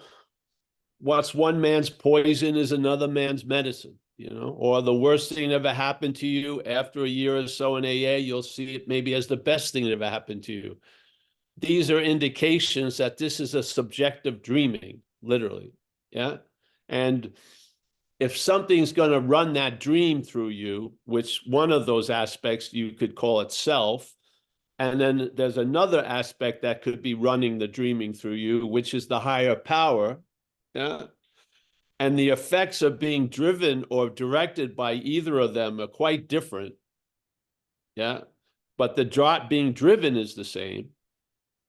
what's one man's poison is another man's medicine. you know, or the worst thing that ever happened to you. After a year or so in AA, you'll see it maybe as the best thing that ever happened to you. These are indications that this is a subjective dreaming, literally. Yeah. And if something's going to run that dream through you, which one of those aspects you could call it self, and then there's another aspect that could be running the dreaming through you, which is the higher power. Yeah. And the effects of being driven or directed by either of them are quite different. Yeah. But the being driven is the same.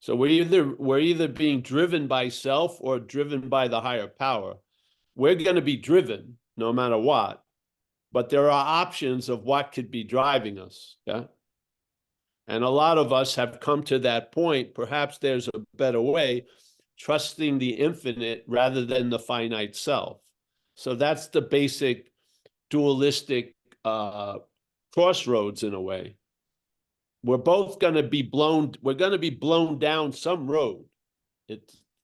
So we're either being driven by self or driven by the higher power. We're going to be driven no matter what, but there are options of what could be driving us. Yeah. And a lot of us have come to that point. Perhaps there's a better way, trusting the infinite rather than the finite self. So that's the basic dualistic crossroads in a way. We're both going to be blown down some road.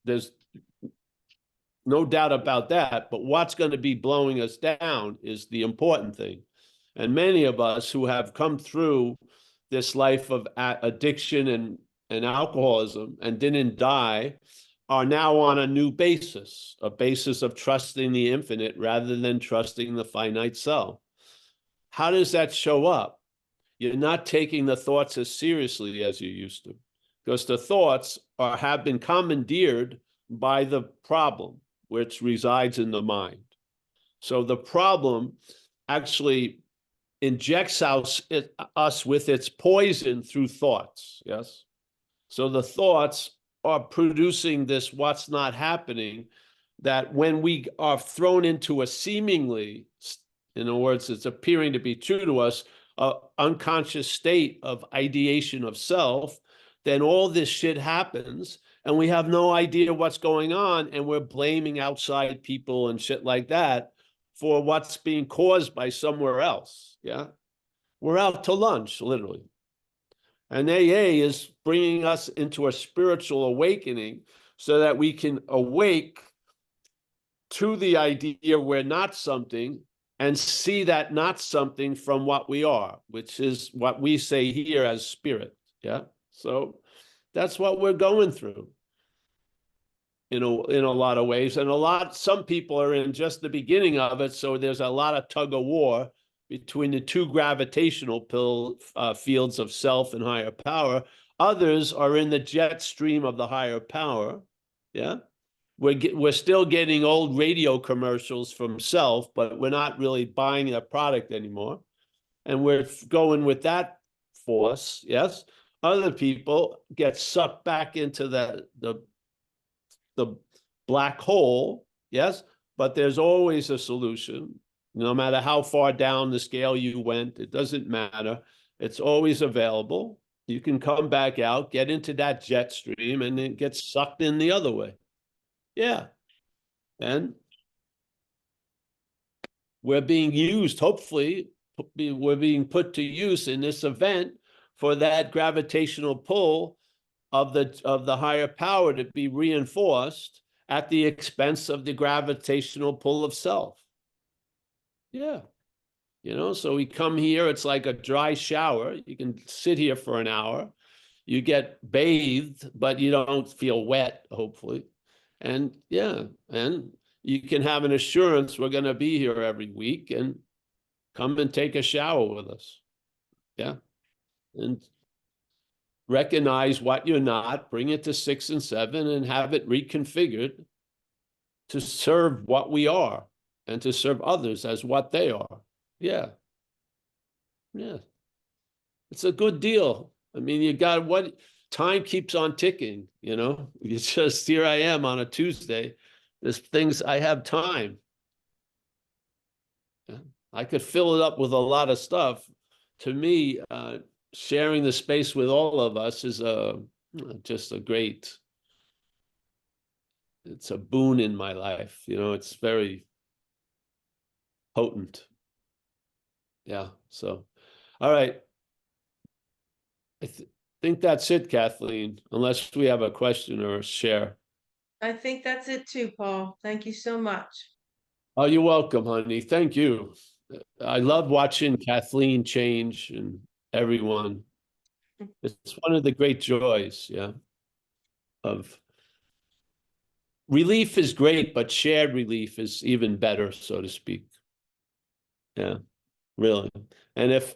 There's no doubt about that, but what's going to be blowing us down is the important thing. And many of us who have come through this life of addiction and alcoholism and didn't die are now on a new basis, a basis of trusting the infinite rather than trusting the finite self. How does that show up? You're not taking the thoughts as seriously as you used to, because the thoughts have been commandeered by the problem, which resides in the mind. So the problem actually injects us with its poison through thoughts, yes? So the thoughts are producing this what's not happening, that when we are thrown into a seemingly, in other words, it's appearing to be true to us, unconscious state of ideation of self, then all this shit happens and we have no idea what's going on, and we're blaming outside people and shit like that for what's being caused by somewhere else. Yeah. We're out to lunch, literally. And AA is bringing us into a spiritual awakening so that we can awake to the idea we're not something and see that not something from what we are, which is what we say here as spirit. Yeah. So that's what we're going through in a lot of ways. And some people are in just the beginning of it. So there's a lot of tug of war between the two gravitational fields of self and higher power. Others are in the jet stream of the higher power. Yeah. We're still getting old radio commercials from self, but we're not really buying their product anymore. And we're going with that force, yes. Other people get sucked back into the black hole, yes, but there's always a solution. No matter how far down the scale you went, it doesn't matter. It's always available. You can come back out, get into that jet stream, and then get sucked in the other way. Yeah. And we're being used, hopefully, we're being put to use in this event for that gravitational pull of the higher power to be reinforced at the expense of the gravitational pull of self. Yeah. You know, so we come here, it's like a dry shower. You can sit here for an hour. You get bathed, but you don't feel wet, hopefully. And yeah, and you can have an assurance we're going to be here every week and come and take a shower with us. Yeah. And recognize what you're not, bring it to 6 and 7, and have it reconfigured to serve what we are and to serve others as what they are. Yeah. Yeah. It's a good deal. I mean, you got what time keeps on ticking, you know, it's just, here I am on a Tuesday. There's things, I have time. Yeah. I could fill it up with a lot of stuff. To me, sharing the space with all of us is just a great, it's a boon in my life. You know, it's very potent. Yeah. So, all right. I think that's it, Kathleen, unless we have a question or a share. I think that's it too, Paul. Thank you so much. Oh, you're welcome, honey. Thank you. I love watching Kathleen change and everyone. It's one of the great joys, yeah, of relief is great, but shared relief is even better, so to speak. Yeah, really. And if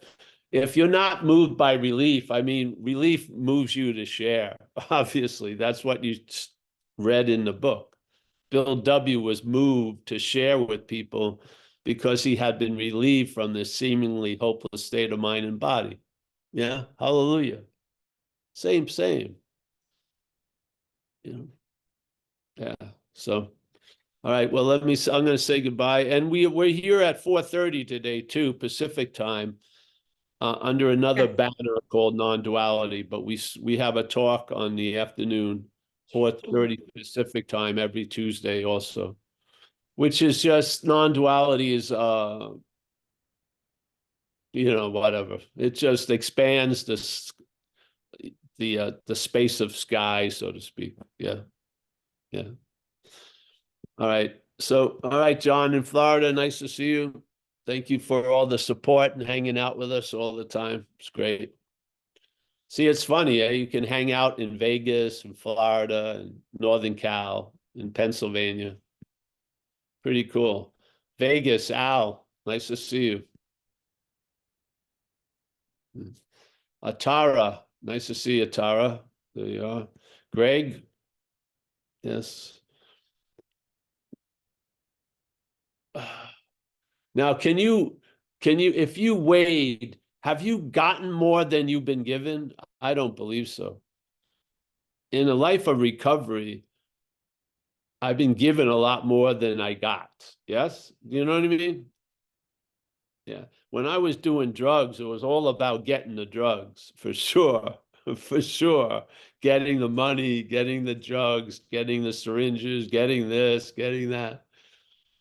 you're not moved by relief, I mean, relief moves you to share. Obviously, that's what you read in the book. Bill W. was moved to share with people because he had been relieved from this seemingly hopeless state of mind and body. Yeah, hallelujah. Same. You know, yeah. So, all right. Well, I'm going to say goodbye, and we're here at 4:30 today too, Pacific time, under another banner called non-duality. But we have a talk on the afternoon, 4:30 Pacific time every Tuesday also, which is just non-duality is whatever. It just expands the space of sky, so to speak. Yeah. All right. So, all right, John in Florida, nice to see you. Thank you for all the support and hanging out with us all the time. It's great. See, it's funny, eh? You can hang out in Vegas and Florida and Northern Cal and Pennsylvania. Pretty cool. Vegas, Al, nice to see you. Atara, nice to see you, Atara. There you are. Greg, yes. Now, if you weighed, have you gotten more than you've been given? I don't believe so. In a life of recovery, I've been given a lot more than I got. Yes? You know what I mean? Yeah. When I was doing drugs, it was all about getting the drugs, for sure. For sure. Getting the money, getting the drugs, getting the syringes, getting this, getting that.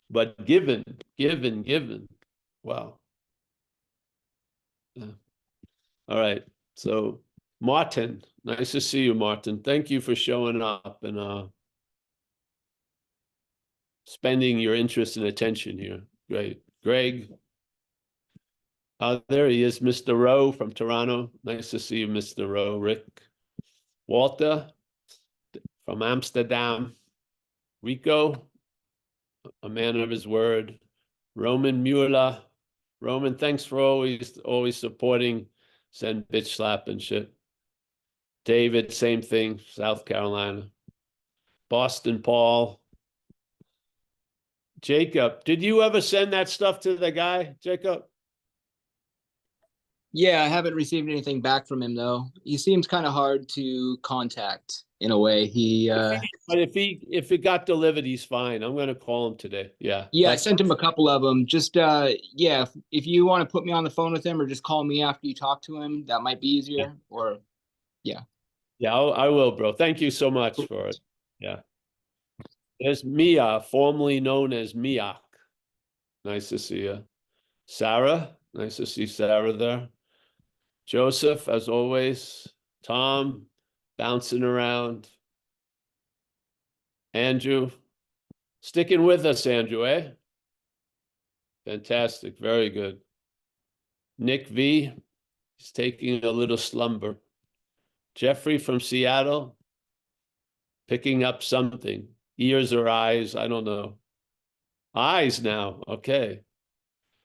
But given. Wow. Yeah. All right. So Martin, nice to see you, Martin. Thank you for showing up and spending your interest and attention here. Great. Greg. There he is, Mr. Rowe from Toronto. Nice to see you, Mr. Rowe. Rick. Walter from Amsterdam. Rico, a man of his word. Roman Mueller. Roman, thanks for always supporting Send Bitch Slap and shit. David, same thing, South Carolina. Boston Paul. Jacob, did you ever send that stuff to the guy, Jacob? Yeah, I haven't received anything back from him though. He seems kind of hard to contact in a way. But if it got delivered, he's fine. I'm going to call him today. Yeah. Yeah, I sent him a couple of them. Just yeah, if you want to put me on the phone with him or just call me after you talk to him, that might be easier. Yeah. Or yeah. Yeah, I will, bro. Thank you so much for it. Yeah. There's Mia, formerly known as Miak. Nice to see you. Sarah, nice to see Sarah there. Joseph, as always. Tom, bouncing around. Andrew, sticking with us, Andrew, eh? Fantastic, very good. Nick V, he's taking a little slumber. Jeffrey from Seattle, picking up something. Ears or eyes, I don't know. Eyes now, okay.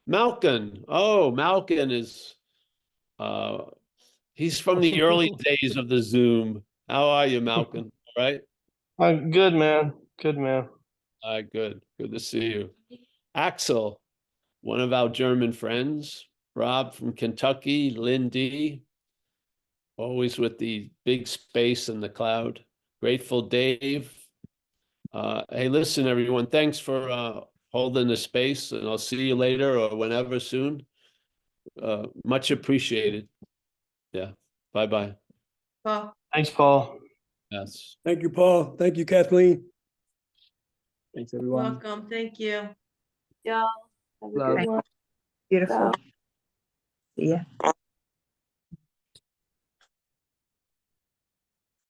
Malkin, oh, Malkin is, he's from the early days of the Zoom. How are you, Malkin? All right? Good, man. Good, man. All right, good. Good to see you. Axel, one of our German friends. Rob from Kentucky. Lindy, always with the big space and the cloud. Grateful Dave. Hey, listen, everyone. Thanks for holding the space, and I'll see you later or whenever soon. Much appreciated. Yeah. Bye-bye. Well, Thanks, Paul. Yes. Thank you, Paul. Thank you, Kathleen. Thanks everyone. welcome. Thank you. Y'all have a Love. good one. Beautiful. See ya.